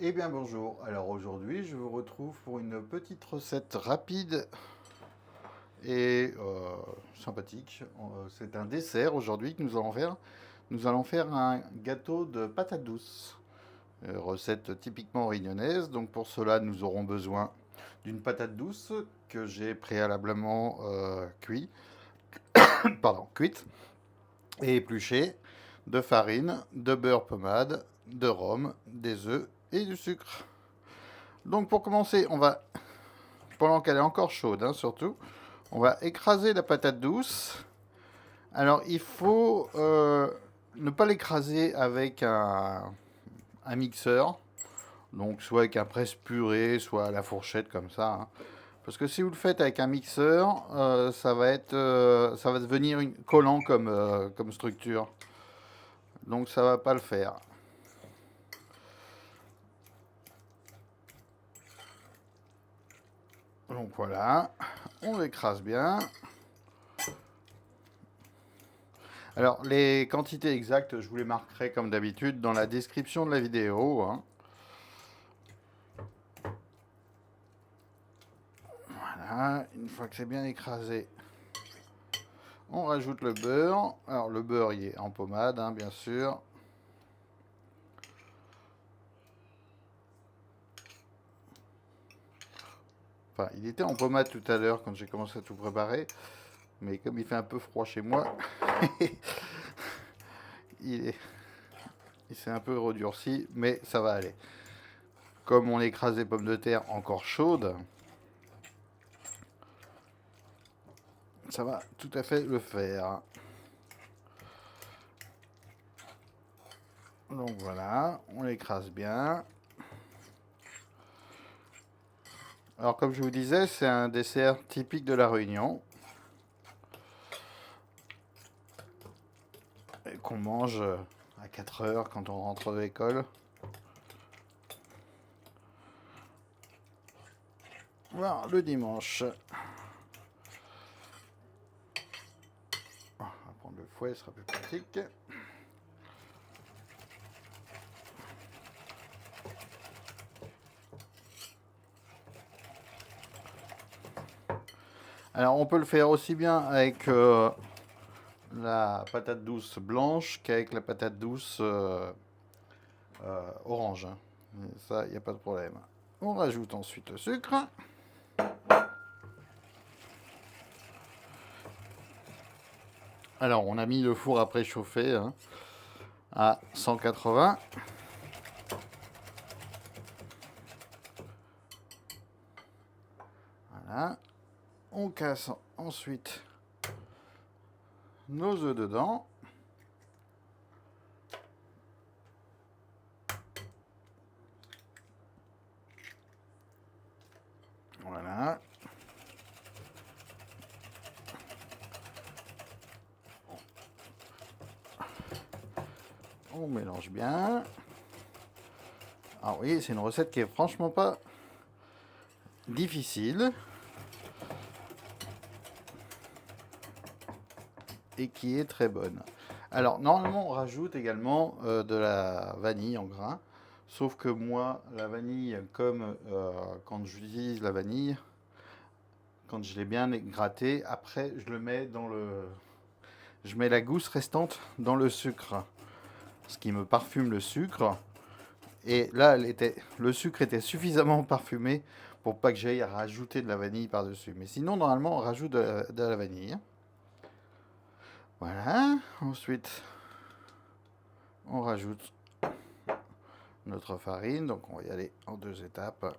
Eh bien bonjour, alors aujourd'hui je vous retrouve pour une petite recette rapide et sympathique. C'est un dessert aujourd'hui que nous allons faire. Nous allons faire un gâteau de patates douces, recette typiquement réunionnaise. Donc pour cela nous aurons besoin d'une patate douce que j'ai préalablement cuite et épluchée, de farine, de beurre pommade, de rhum, des œufs et du sucre. Donc pour commencer, on va pendant qu'elle est encore chaude, hein, surtout. On va écraser la patate douce. Alors, il faut ne pas l'écraser avec un mixeur. Donc, soit avec un presse-purée, soit à la fourchette, comme ça. Hein. Parce que si vous le faites avec un mixeur, ça va devenir collant comme structure. Donc, ça va pas le faire. Donc, voilà. On l'écrase bien. Alors, les quantités exactes, je vous les marquerai comme d'habitude dans la description de la vidéo. Hein. Voilà, une fois que c'est bien écrasé, on rajoute le beurre. Alors, le beurre, il est en pommade, hein, bien sûr. Enfin, il était en pommade tout à l'heure quand j'ai commencé à tout préparer. Mais comme il fait un peu froid chez moi, il s'est un peu redurci, mais ça va aller. Comme on écrase des pommes de terre encore chaudes, ça va tout à fait le faire. Donc voilà, on l'écrase bien. Alors comme je vous disais, c'est un dessert typique de la Réunion. Qu'on mange à 4 heures quand on rentre de l'école. Voilà, le dimanche. On va prendre le fouet, ce sera plus pratique. Alors on peut le faire aussi bien avec la patate douce blanche qu'avec la patate douce orange. Ça, il n'y a pas de problème. On rajoute ensuite le sucre. Alors on a mis le four à préchauffer hein, à 180. Voilà. On casse ensuite nos œufs dedans. Voilà. On mélange bien. Alors oui, c'est une recette qui est franchement pas difficile et qui est très bonne. Alors normalement on rajoute également de la vanille en grains, sauf que moi la vanille, comme quand j'utilise la vanille, quand je l'ai bien grattée, après je le mets je mets la gousse restante dans le sucre, ce qui me parfume le sucre. Et là le sucre était suffisamment parfumé pour pas que j'aille rajouter de la vanille par-dessus. Mais sinon normalement on rajoute de la vanille. Voilà, ensuite on rajoute notre farine, donc on va y aller en 2 étapes.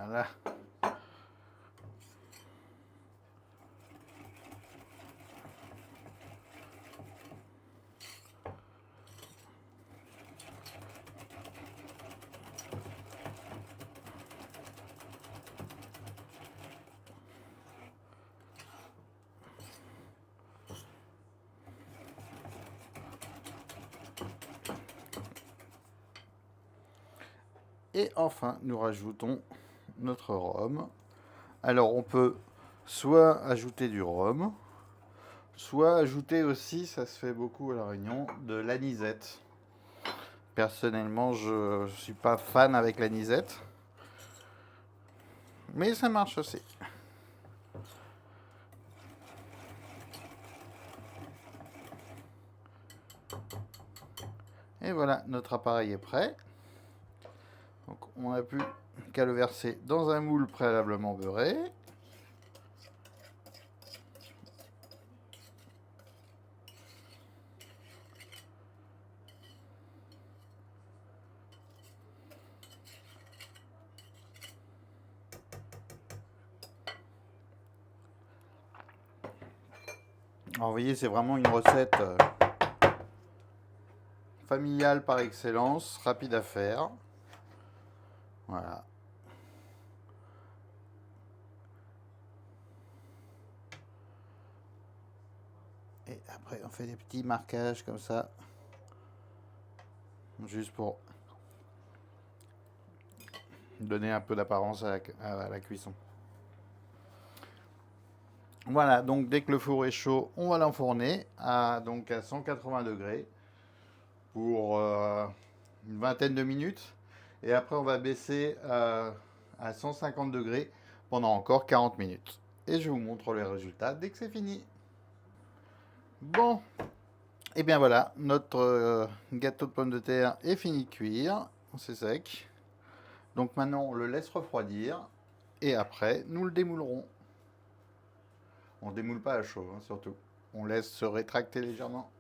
Voilà. Et enfin, nous rajoutons notre rhum. Alors, on peut soit ajouter du rhum, soit ajouter aussi, ça se fait beaucoup à La Réunion, de l'anisette. Personnellement, je suis pas fan avec l'anisette, mais ça marche aussi. Et voilà, notre appareil est prêt. Donc, on n'a plus qu'à le verser dans un moule préalablement beurré. Alors, vous voyez, c'est vraiment une recette familiale par excellence, rapide à faire. Voilà. Et après, on fait des petits marquages comme ça, juste pour donner un peu d'apparence à la cuisson. Voilà, donc dès que le four est chaud, on va l'enfourner donc à 180 degrés pour une vingtaine de minutes. Et après, on va baisser à 150 degrés pendant encore 40 minutes. Et je vous montre les résultats dès que c'est fini. Bon, et bien voilà, notre gâteau de pommes de terre est fini de cuire. C'est sec. Donc maintenant, on le laisse refroidir. Et après, nous le démoulerons. On ne démoule pas à chaud, hein, surtout. On laisse se rétracter légèrement.